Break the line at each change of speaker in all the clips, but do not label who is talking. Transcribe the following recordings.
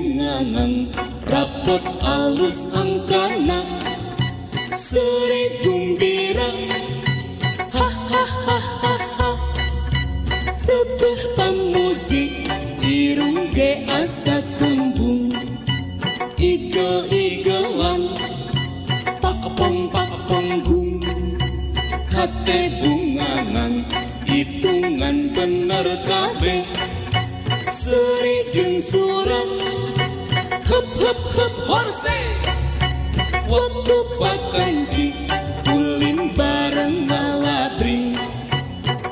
bungangan rapot alus angkana seri gumbira ha ha ha ha ha sebuah pamuji irung ge asa kembung igo-igoan pakpong gung hate bungangan hitungan bener kabeh seri jeung surat hup hup hup horse waktu pakanji ulin bareng ngalabring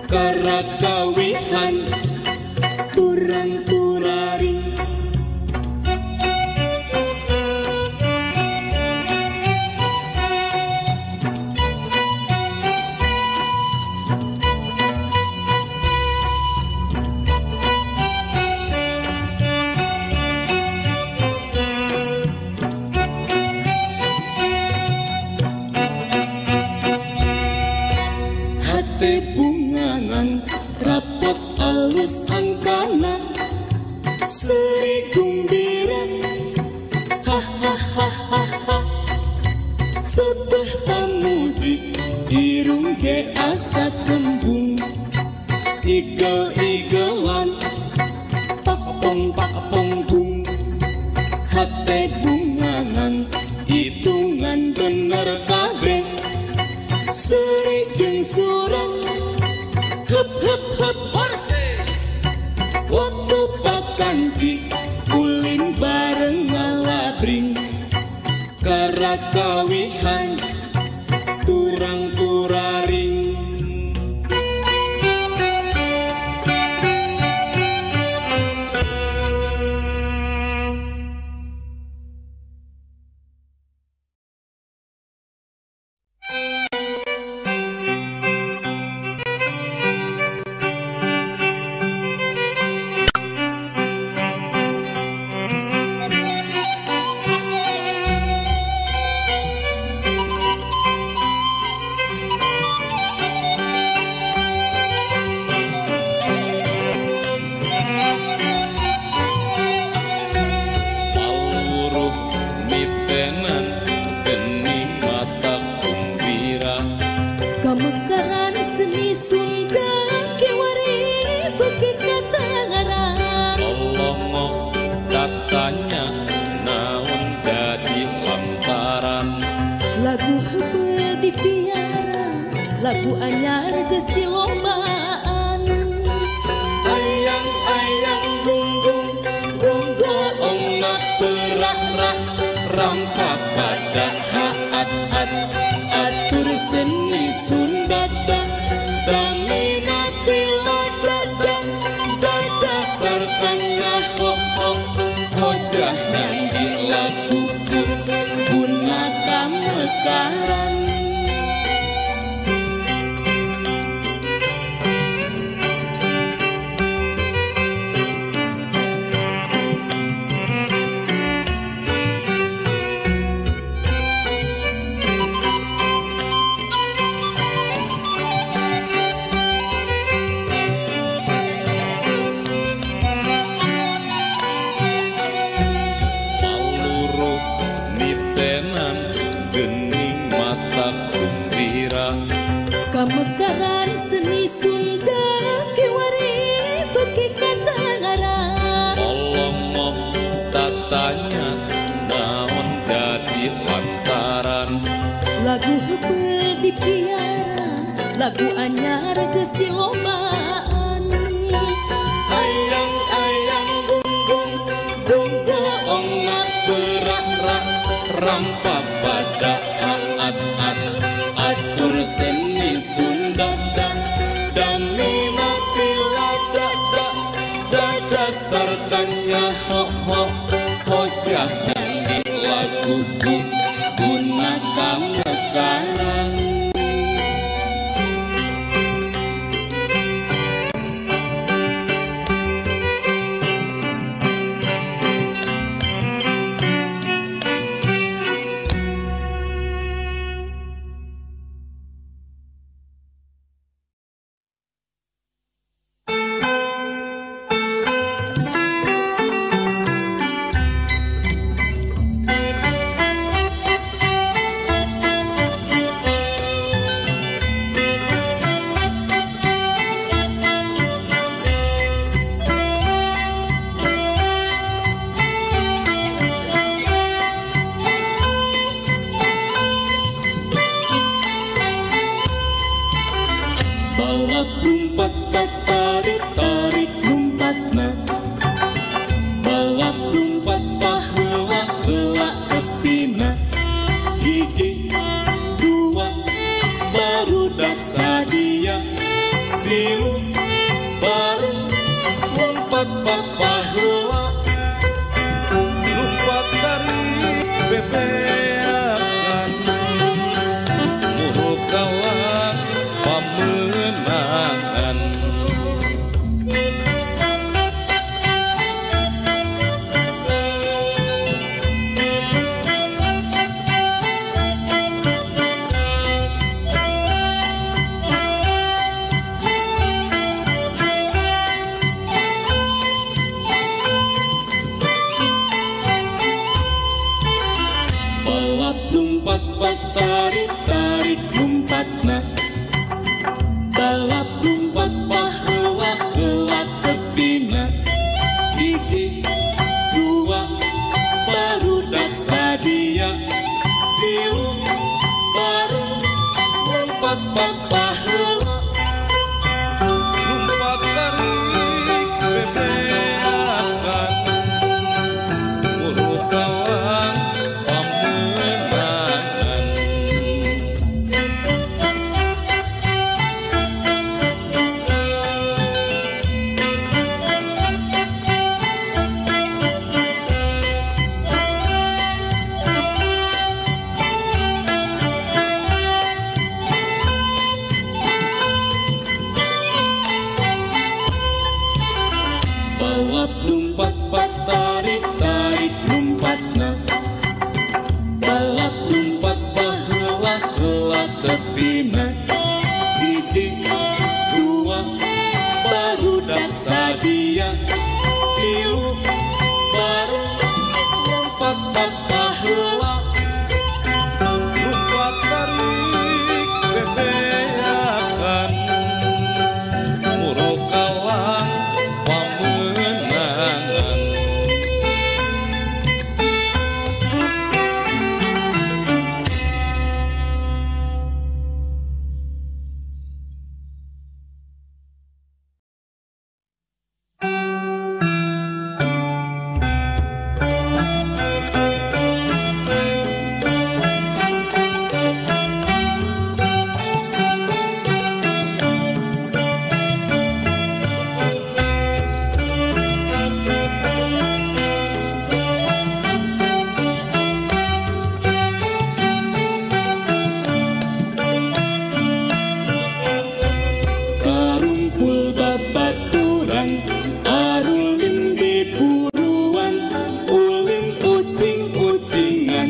karagawihan turang turaring bungangan rapot alus angkana seri gumbira ha ha ha ha ha sebuah pamuji irung ge asa kembung igo-igoan pakpong gung hate bungangan hitungan bener kabeh seri jeung surat hup hup hup horse waktu pakanji ulin bareng ngalabring karakawihan turang turaring lagu anyar geus dilobaan ayang-ayang gunggung ongna perak-rak rampak pada haat-at atur seni Sundada daminati ladada dada sartanya ho-ho hojah yang dilakuku gunakan mekaran kamekaran seni Sunda kiwari beki katangaran
Olomoh tatanya naon jadi lantaran
lagu hebel dipiara lagu anyar geus dilobaan ayang-ayang gunggung ongna berak-rak rampak pada haat-at atur seni Sundada daminati ladada dada sartanya ho-ho hojah yang dilakuku gunakan mekaran lumpat tarik tarik lumpatna balap lumpat paheula heula tepina hiji dua barudak sadia tilu bareng lumpat paheula
lumpat tarik bebeakan muru kawan pamenangan
balap lumpat tarik tarik lumpatna balap lumpat paheula heula tepina hiji dua barudak sadia tilu bareng lumpat paheula
lumpat tarik bebeakan muru kawan pamenangan
karumpul babaturan arulin di puruan ulin ucing-ucingan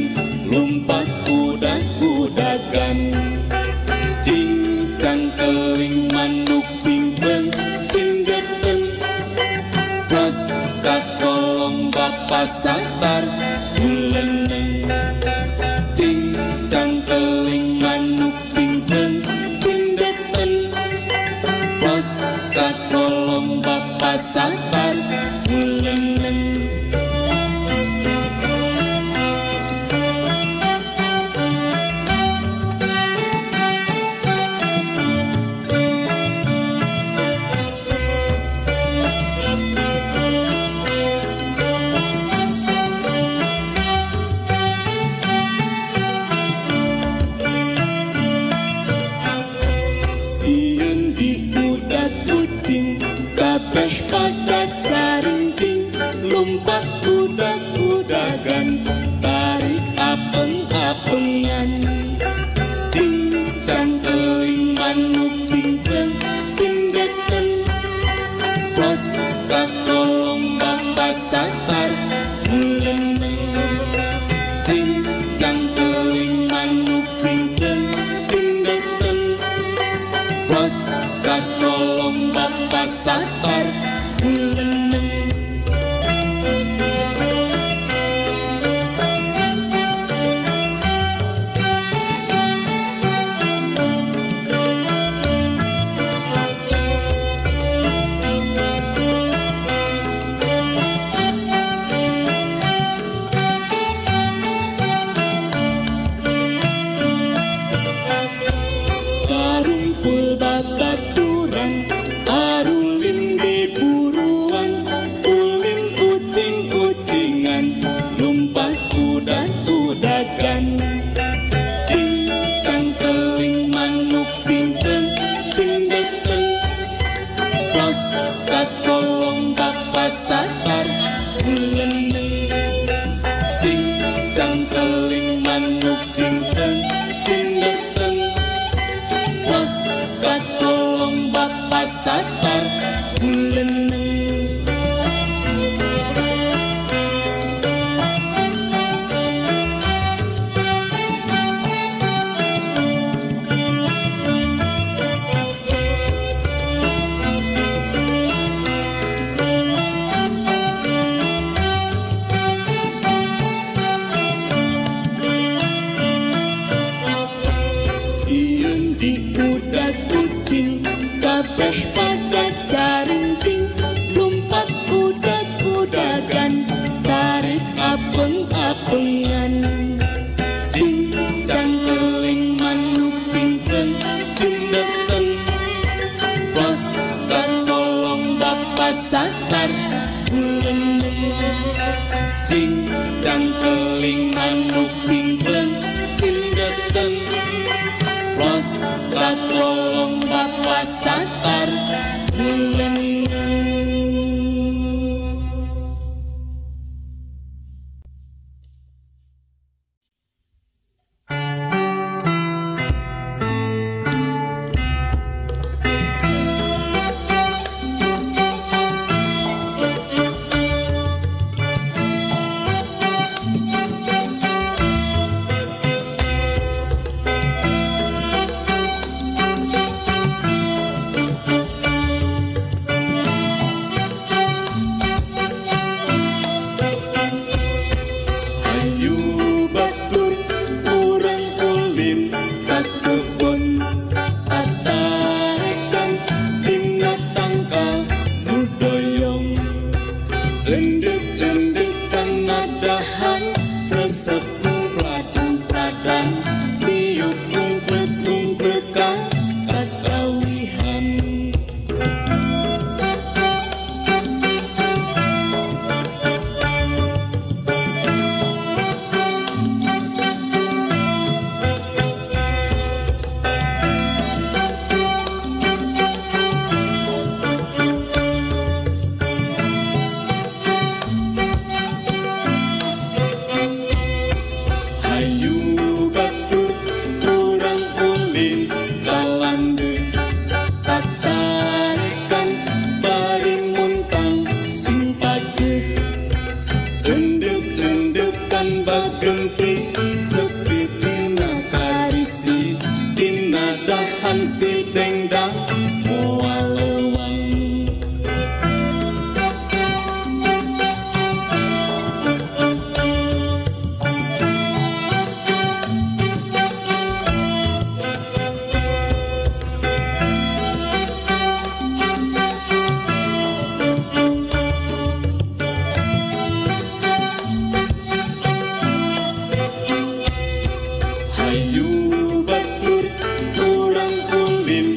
lumpat udag-udagan cincang keling manuk cingpen cinggeten pas kakolong bapa satar buleneng cincang keling manuk cingpen cinggeten pas kakolong bapa satar buleneng kabeh pada carincing lompat udag-udagan tarik apeng-apengan cincang keling manuk cinten cindeten bos katolong bapak satar ulendeng cincang keling manuk cinten cindeten bos katolong bapak satar ulendeng.
Hayu batur urang ulin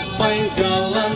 gapai jalan